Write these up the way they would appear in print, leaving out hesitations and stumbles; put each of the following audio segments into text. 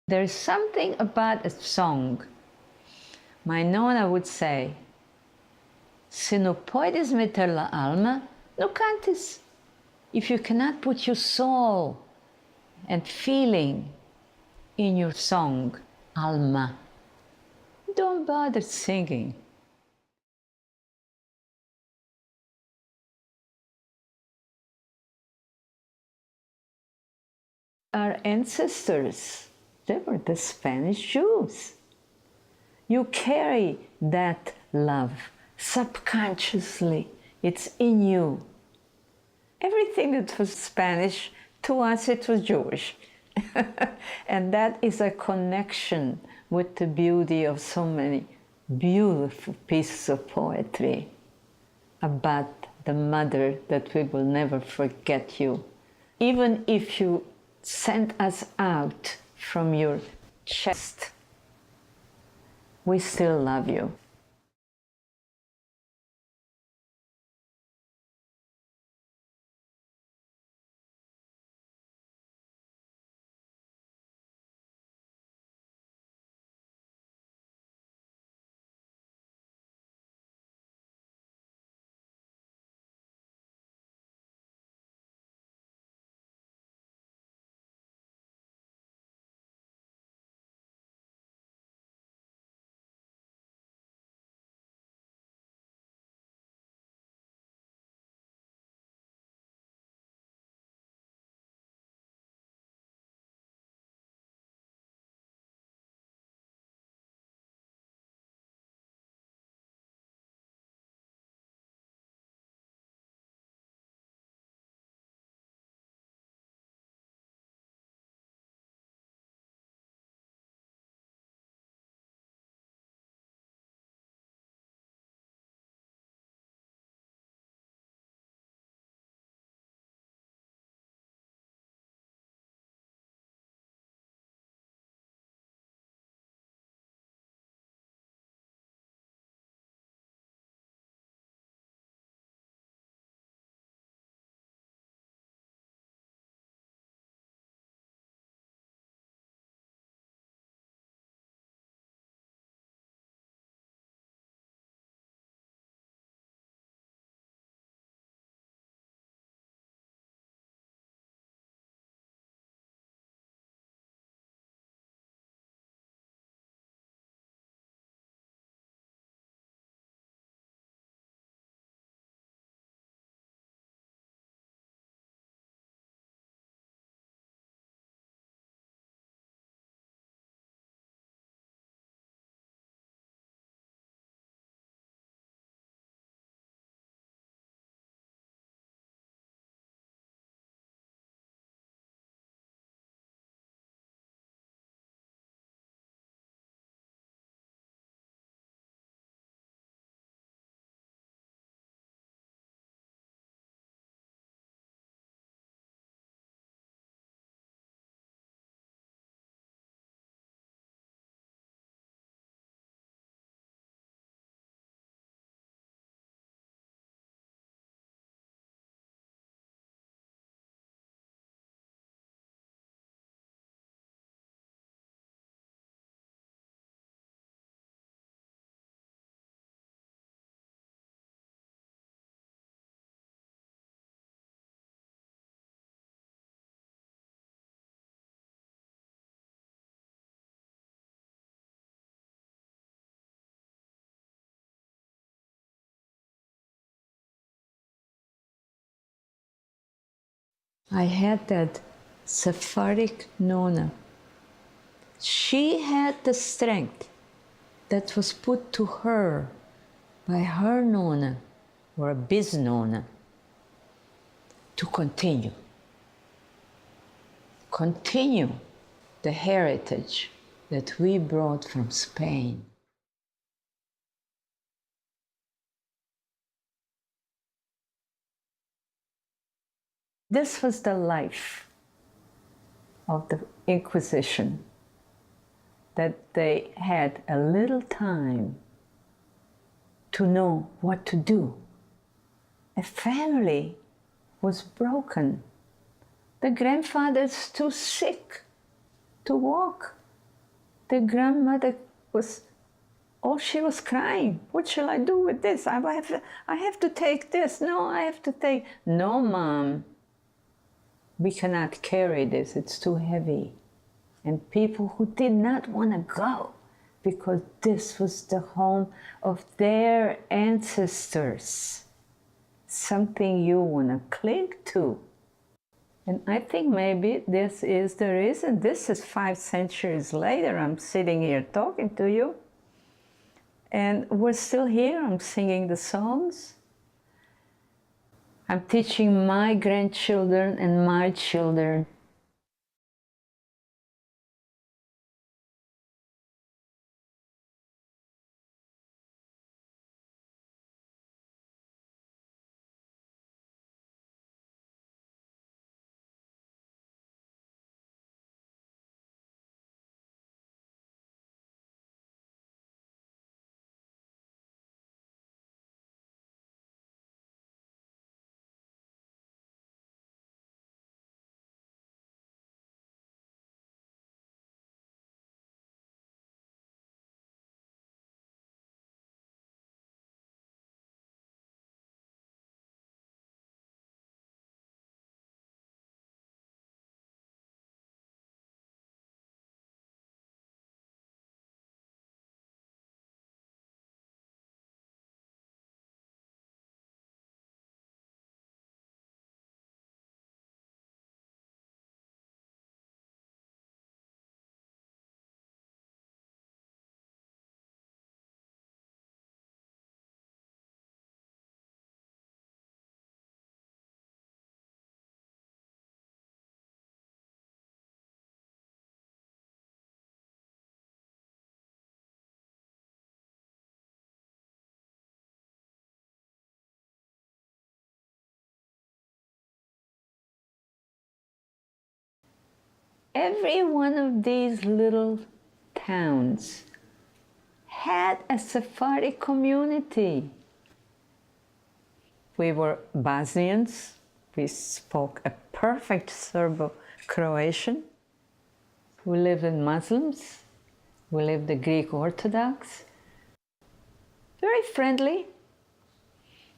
There's something about a song. My nonna would say, se não podes meter la alma, no cantes. If you cannot put your soul and feeling in your song, alma, don't bother singing. Our ancestors, they were the Spanish Jews. You carry that love subconsciously. It's in you. Everything that was Spanish, to us it was Jewish. And that is a connection with the beauty of so many beautiful pieces of poetry about the mother that we will never forget you. Even if you sent us out from your chest, we still love you. I had that Sephardic nonna. She had the strength that was put to her by her nonna, or a biz nonna, to continue the heritage that we brought from Spain. This was the life of the Inquisition, that they had a little time to know what to do. A family was broken. The grandfather's too sick to walk. The grandmother was, oh, she was crying. What shall I do with this? I have to take this. No, I have to take. No, Mom, we cannot carry this. It's too heavy. And people who did not want to go because this was the home of their ancestors. Something you want to cling to. And I think maybe this is the reason. This is 5 centuries later. I'm sitting here talking to you. And we're still here. I'm singing the songs. I'm teaching my grandchildren and my children. Every one of these little towns had a Sephardi community. We were Bosnians. We spoke a perfect Serbo-Croatian. We lived in Muslims. We lived the Greek Orthodox. Very friendly.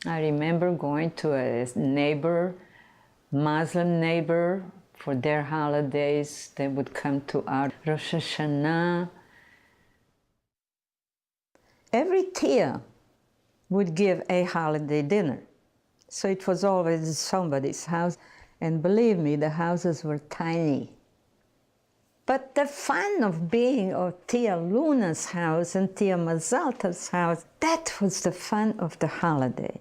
I remember going to a neighbor, Muslim neighbor, for their holidays. They would come to our Rosh Hashanah. Every tia would give a holiday dinner. So it was always somebody's house. And believe me, the houses were tiny. But the fun of being at Tia Luna's house and Tia Mazalta's house, that was the fun of the holiday.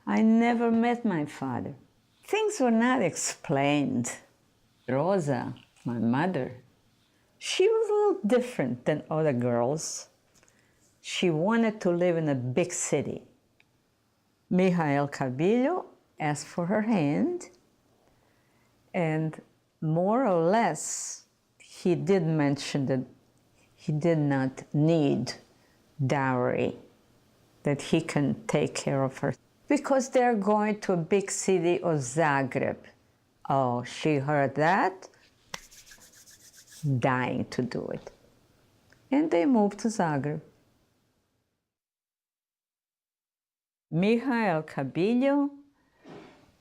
I never met my father. Things were not explained. Rosa, my mother, she was a little different than other girls. She wanted to live in a big city. Mijael Cabillo asked for her hand, and more or less, he did mention that he did not need dowry, that he can take care of her. Because they're going to a big city of Zagreb. Oh, she heard that, dying to do it. And they moved to Zagreb. Mijael Cabillo,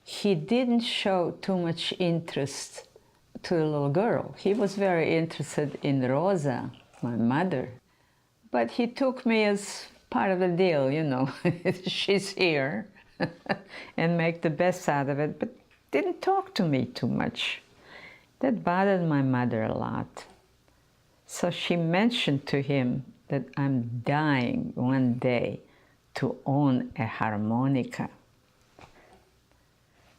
he didn't show too much interest to the little girl. He was very interested in Rosa, my mother. But he took me as part of the deal, you know. She's here. And make the best out of it, but didn't talk to me too much. That bothered my mother a lot. So she mentioned to him that I'm dying one day to own a harmonica.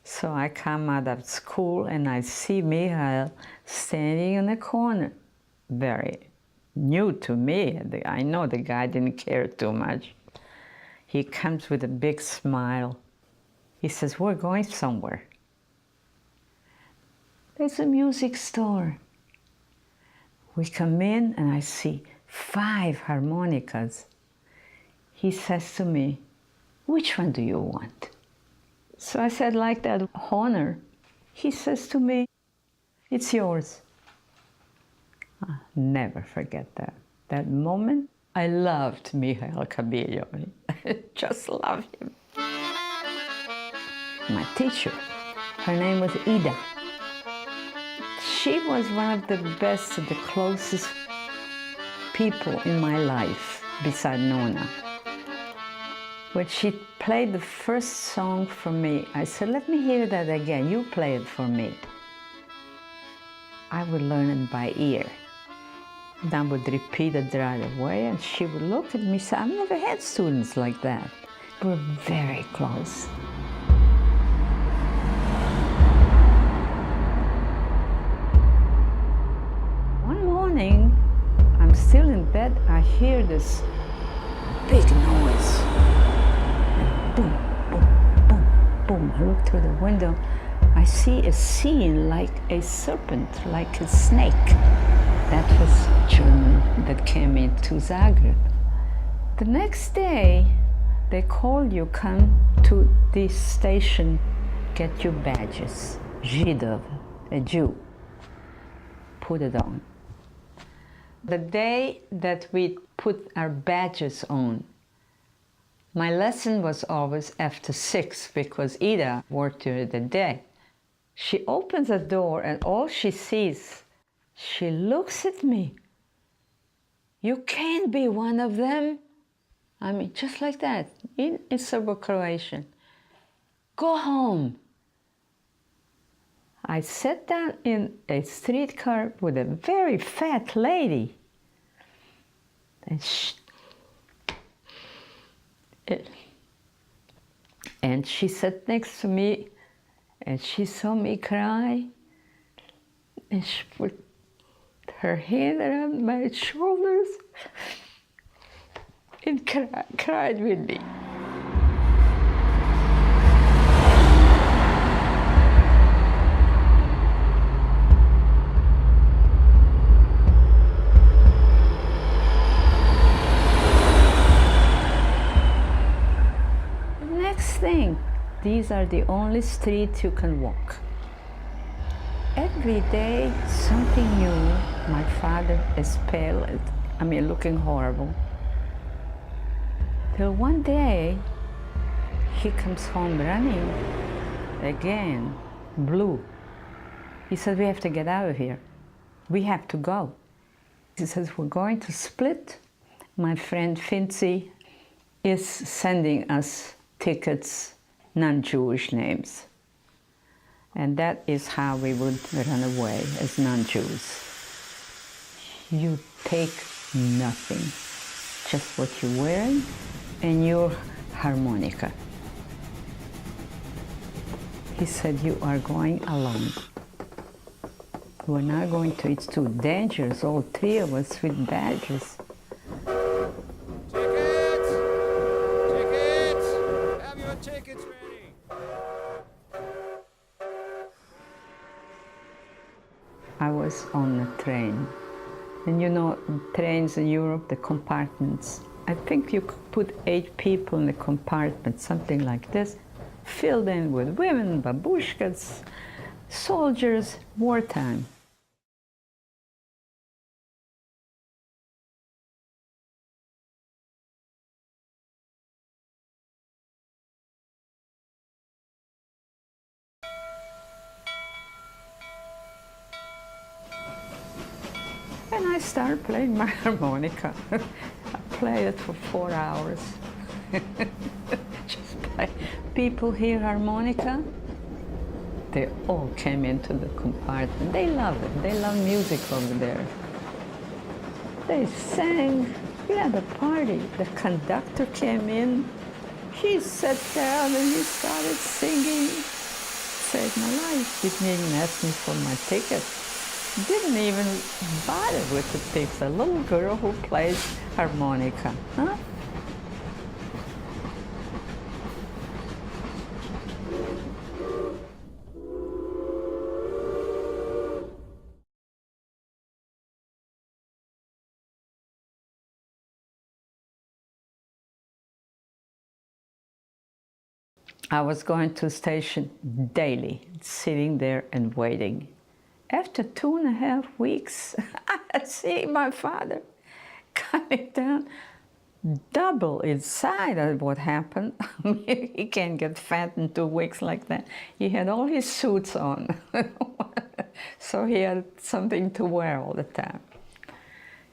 So I come out of school and I see Mijael standing in the corner, very new to me. I know the guy didn't care too much. He comes with a big smile. He says, we're going somewhere. There's a music store. We come in and I see 5 harmonicas. He says to me, which one do you want? So I said, like that Honor. He says to me, it's yours. I'll never forget that. That moment, I loved Michael Cabillo. I just loved him. My teacher, her name was Ida. She was one of the best, the closest people in my life, beside Nona. When she played the first song for me, I said, let me hear that again. You play it for me. I would learn it by ear. And I would repeat it right away, and she would look at me and say, I've never had students like that. We were very close. One morning, I'm still in bed, I hear this big noise. And boom, boom, boom, boom. I look through the window. I see a scene like a serpent, like a snake. That was German that came into Zagreb. The next day, they called you, come to this station, get your badges. Židov, a Jew. Put it on. The day that we put our badges on, my lesson was always after 6 because Ida worked during the day. She opens the door and all she sees, she looks at me. You can't be one of them. I mean, just like that, in Serbo-Croatian. Go home. I sat down in a streetcar with a very fat lady. And she sat next to me, and she saw me cry, and she put her hand around my shoulders and cried with me. The next thing, these are the only streets you can walk. Every day, something new. My father is pale, looking horrible. Till one day, he comes home running, again, blue. He said, we have to get out of here. We have to go. He says, we're going to split. My friend Finzi is sending us tickets, non-Jewish names. And that is how we would run away as non-Jews. You take nothing, just what you're wearing and your harmonica. He said, you are going alone. We're not going to, it's too dangerous, all 3 of us with badges. Tickets! Tickets! Have your tickets ready! I was on a train. And you know, trains in Europe, the compartments, I think you could put 8 people in the compartment, something like this, filled in with women, babushkas, soldiers, wartime. And I started playing my harmonica. I played it for 4 hours. Just play. People hear harmonica, they all came into the compartment. They love it. They love music over there. They sang. We had a party. The conductor came in. He sat down and he started singing. Saved my life. Didn't even ask me for my ticket. didn't even bother with the tips. A little girl who plays harmonica, huh? I was going to the station daily, sitting there and waiting. After 2.5 weeks, I see my father coming down, double inside of what happened. He can't get fat in 2 weeks like that. He had all his suits on, so he had something to wear all the time.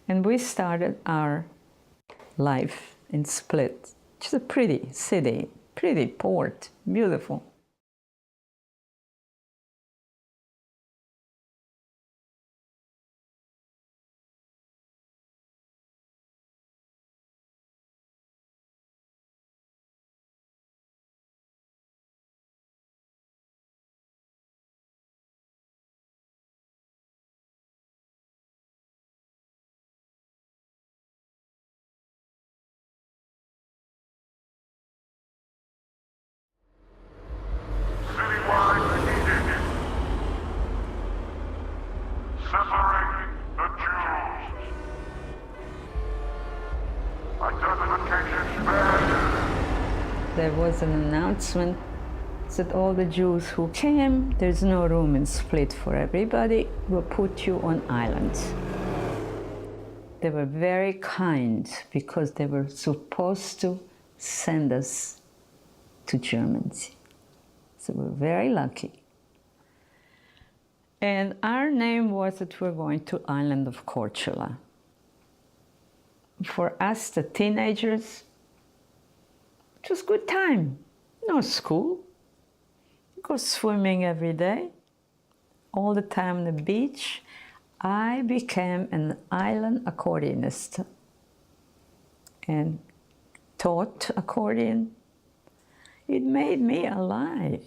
And we started our life in Split, which is a pretty city, pretty port, beautiful. There was an announcement that all the Jews who came, there's no room in Split for everybody, we'll put you on islands. They were very kind because they were supposed to send us to Germany. So we were very lucky. And our name was that we were going to island of Korčula. For us, the teenagers, it was a good time. No school. Go swimming every day. All the time on the beach. I became an island accordionist and taught accordion. It made me alive.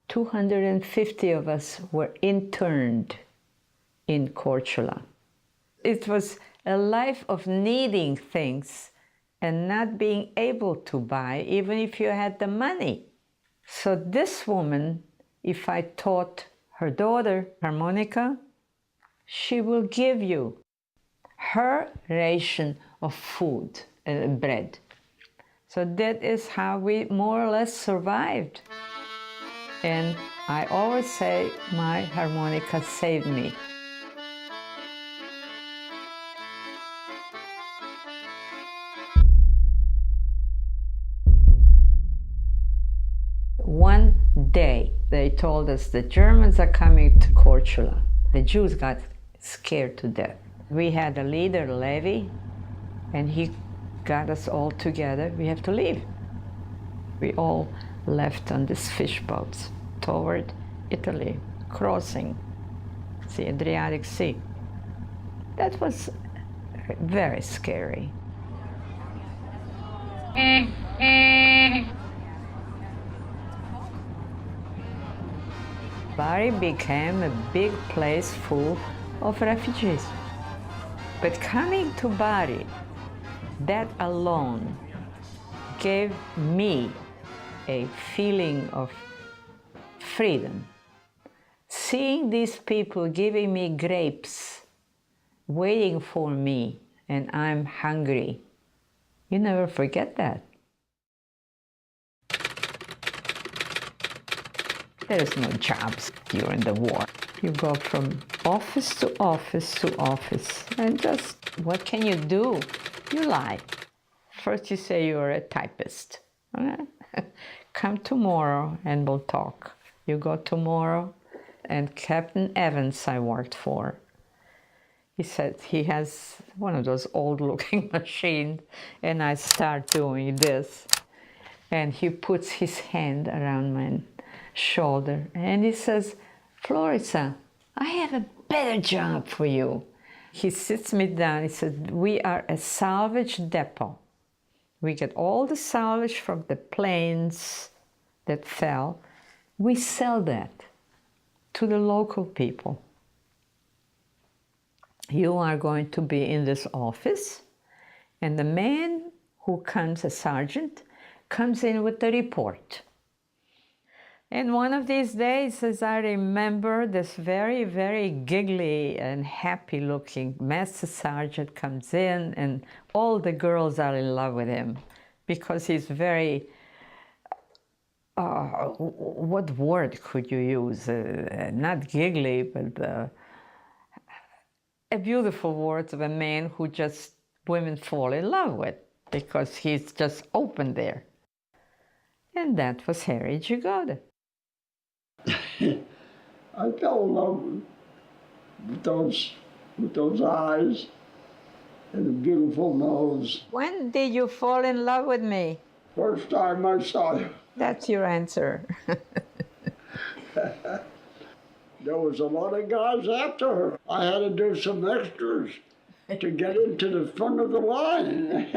250 of us were interned in Korčula. It was a life of needing things and not being able to buy, even if you had the money. So this woman, if I taught her daughter harmonica, she will give you her ration of food and bread. So that is how we more or less survived. And I always say my harmonica saved me. One day they told us the Germans are coming to Korčula. The Jews got scared to death. We had a leader, Levi, and he got us all together. We have to leave. We all left on these fish boats toward Italy, crossing the Adriatic Sea. That was very scary. Bari became a big place full of refugees. But coming to Bari, that alone gave me a feeling of freedom. Seeing these people giving me grapes, waiting for me, and I'm hungry, you never forget that. There's no jobs during the war. You go from office to office to office, and just, what can you do? You lie. First you say you're a typist. Okay? Come tomorrow and we'll talk. You go tomorrow, and Captain Evans I worked for, he said he has one of those old-looking machines, and I start doing this. And he puts his hand around my shoulder, and he says, Florisa, I have a better job for you. He sits me down, he said, we are a salvage depot. We get all the salvage from the planes that fell. We sell that to the local people. you are going to be in this office, and the man who comes, a sergeant, comes in with the report. And one of these days, as I remember, this very, very giggly and happy-looking master sergeant comes in, and all the girls are in love with him because he's very, what word could you use? Not giggly, but a beautiful word of a man who just women fall in love with because he's just open there. And that was Harry Jagoda. I fell in love with those eyes and the beautiful nose. When did you fall in love with me? First time I saw you, That's your answer. there was a lot of guys after her. I had to do some extras to get into the front of the line.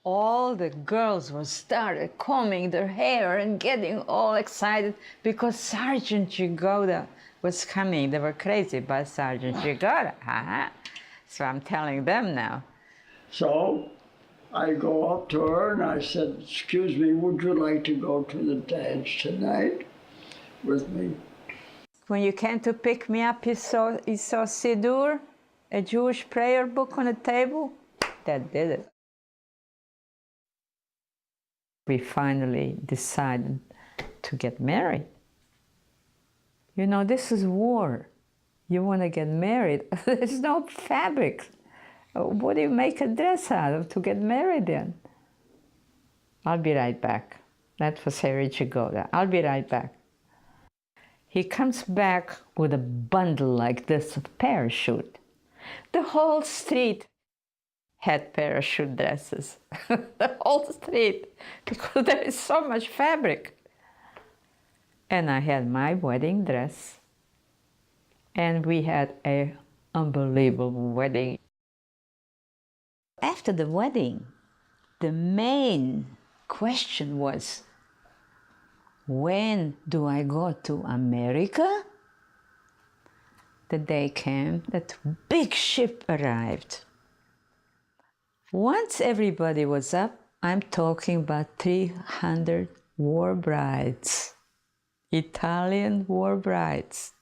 All the girls were started combing their hair and getting all excited because Sergeant Jagoda was coming. They were crazy about Sergeant Jagoda. So I'm telling them now. So I go up to her and I said, "Excuse me, would you like to go to the dance tonight with me?" When you came to pick me up, you saw Siddur, a Jewish prayer book on the table. That did it. We finally decided to get married. You know, this is war. You want to get married. There's no fabric. What do you make a dress out of to get married in? I'll be right back. That was Harry Jagoda. I'll be right back. He comes back with a bundle like this of parachute. The whole street had parachute dresses. The whole street, because there is so much fabric. And I had my wedding dress. And we had an unbelievable wedding. After the wedding, the main question was, when do I go to America? The day came that big ship arrived. Once everybody was up, I'm talking about 300 war brides, Italian war brides.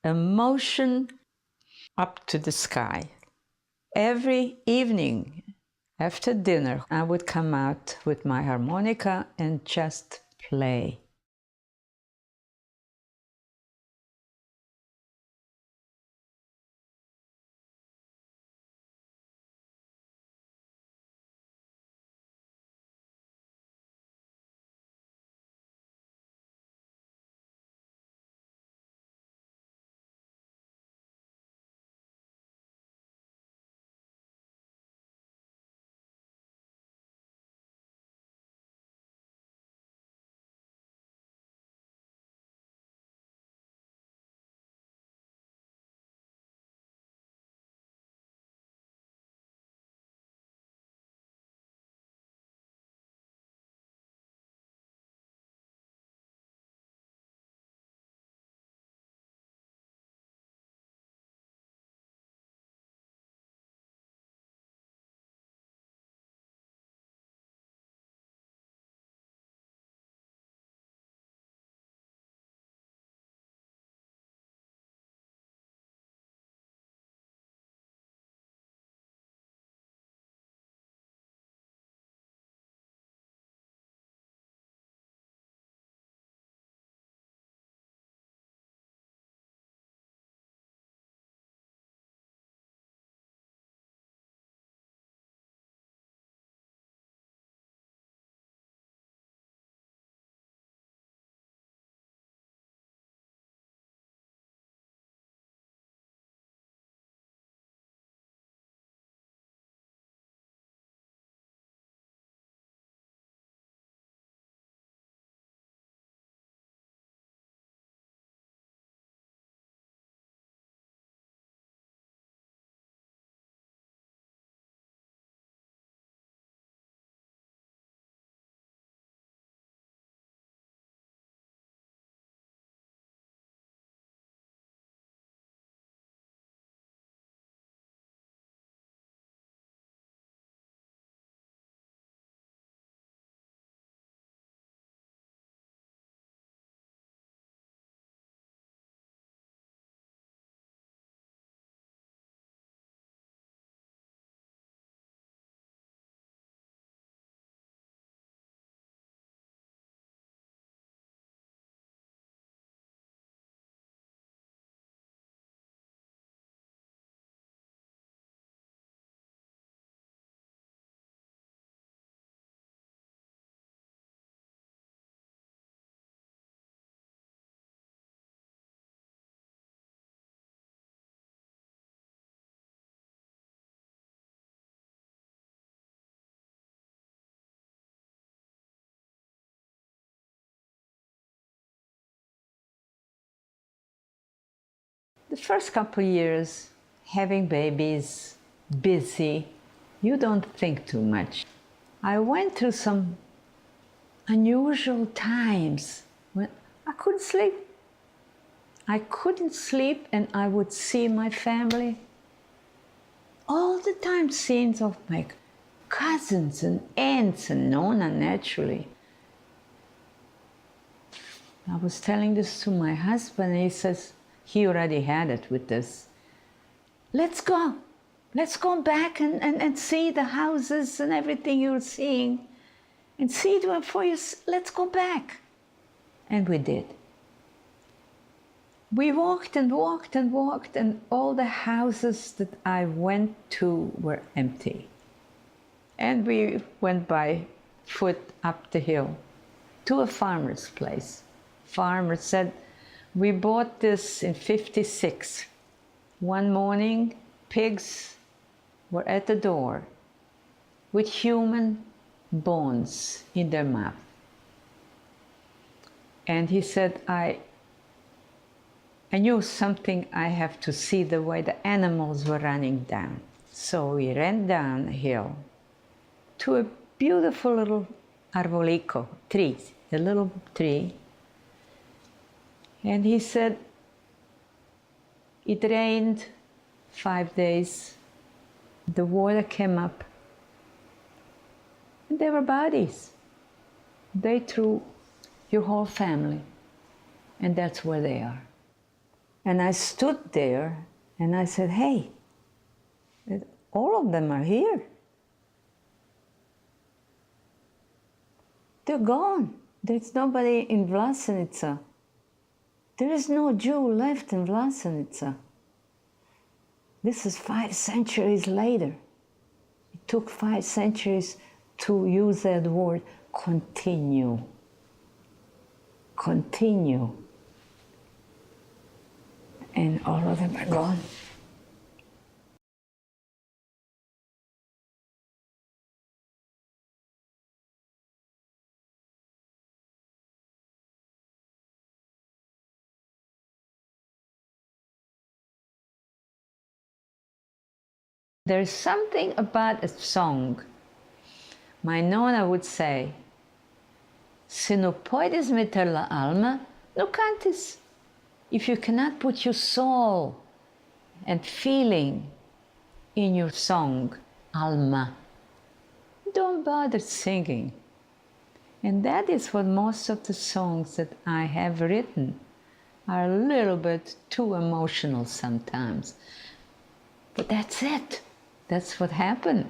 Emotion up to the sky. Every evening after dinner, I would come out with my harmonica and just play. The first couple years, having babies, busy, you don't think too much. I went through some unusual times when I couldn't sleep. I couldn't sleep, and I would see my family all the time, scenes of my cousins and aunts and Nona, naturally. I was telling this to my husband, and he says, he already had it with this. Let's go back and see the houses and everything you're seeing, and see it for you. Let's go back. And we did. We walked and walked and walked, and all the houses that I went to were empty. And we went by foot up the hill to a farmer's place. Farmer said, we bought this in '56. One morning, pigs were at the door with human bones in their mouth. And he said, I knew something, I have to see the way the animals were running down. So we ran down a hill to a beautiful little arbolico tree, a little tree. And he said, it rained 5 days, the water came up, and there were bodies. They threw your whole family, and that's where they are. And I stood there and I said, hey, all of them are here. They're gone. There's nobody in Vlasenica. There is no Jew left in Vlasenica. This is 5 centuries later. It took 5 centuries to use that word, continue. Continue. And all of them are gone. There's something about a song. My nonna would say, se no puedes meter la alma, no cantes. If you cannot put your soul and feeling in your song, alma, don't bother singing. And that is what most of the songs that I have written are a little bit too emotional sometimes. But that's it. That's what happened.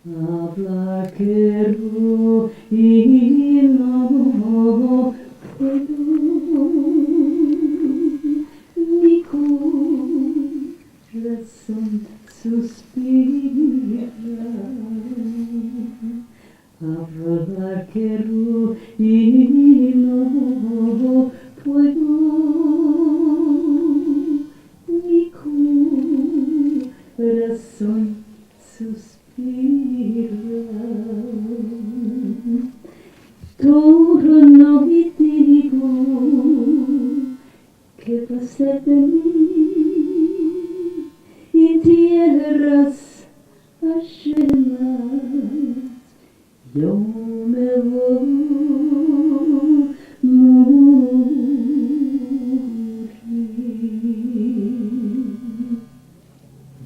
Habla quiero y no puedo, mi corazón suspira. Habla quiero y no puedo, mi corazón suspira. Torno y digo que va a ser de mí y tierras ajenas. Yo me voy morir.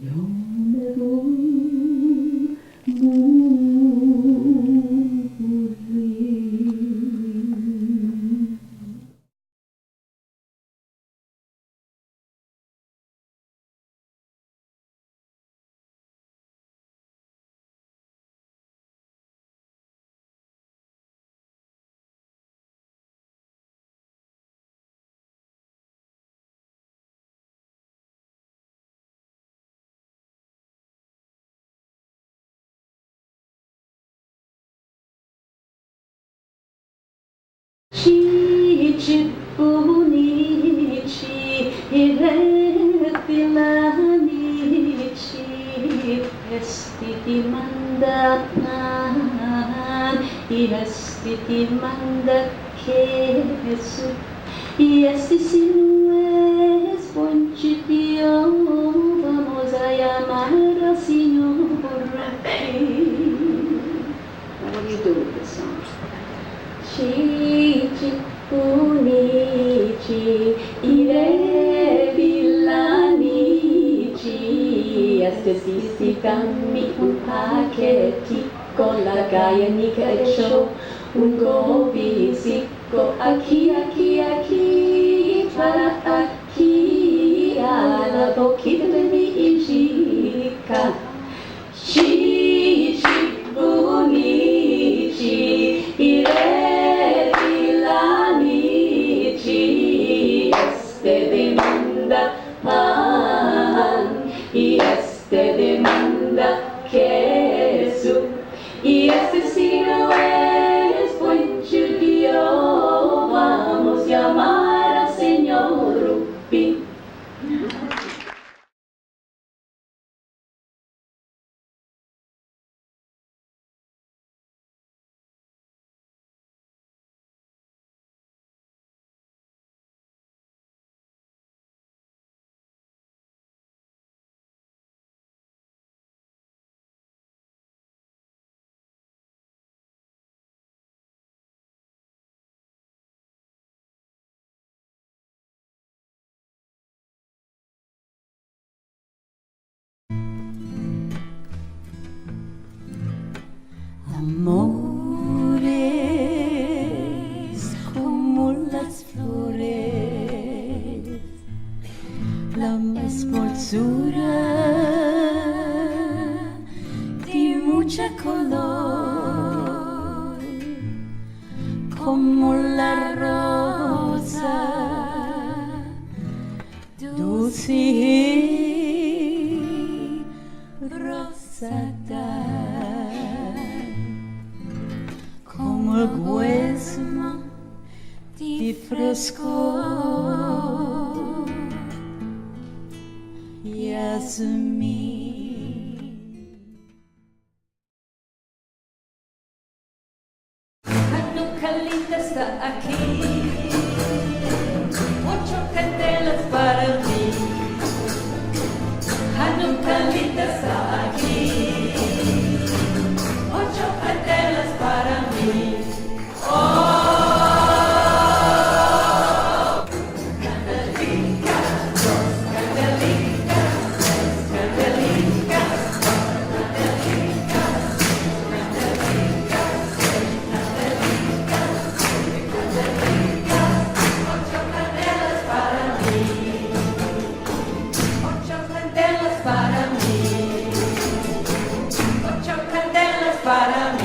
Yo me voy morir. Bonici, irretilanici, estiti mandakan, estiti mandakesu, esti sinues poncitio, vamos a llamar al Señor. What do you do with this song? Cici, unici, irrevilanici, estesisti cammi un pacchettico, la gaianica e ciò, un govisicco, aquí, para aquí, alla boquita de mi chica. Cici, unici, irrevilanici, este demanda y este demanda Jesús, y este signo es buen judío, vamos a llamar al Señor Rupi. Amores como las flores, la esmorzura de mucha color, como la rosa dulce y rosada. Como el huesmo de frescor y asumir. Hanukkah linda está aquí, 8 candelas para mí. Hanukkah linda está aquí, 8 candelas para mí. Para mí.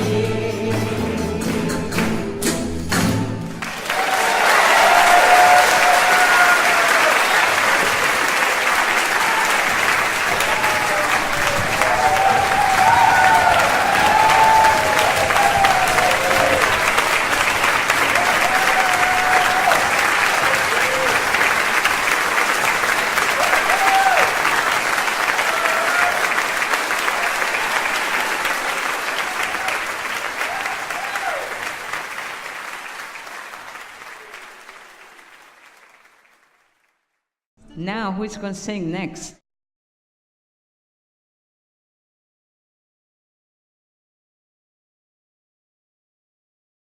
Now, who's going to sing next?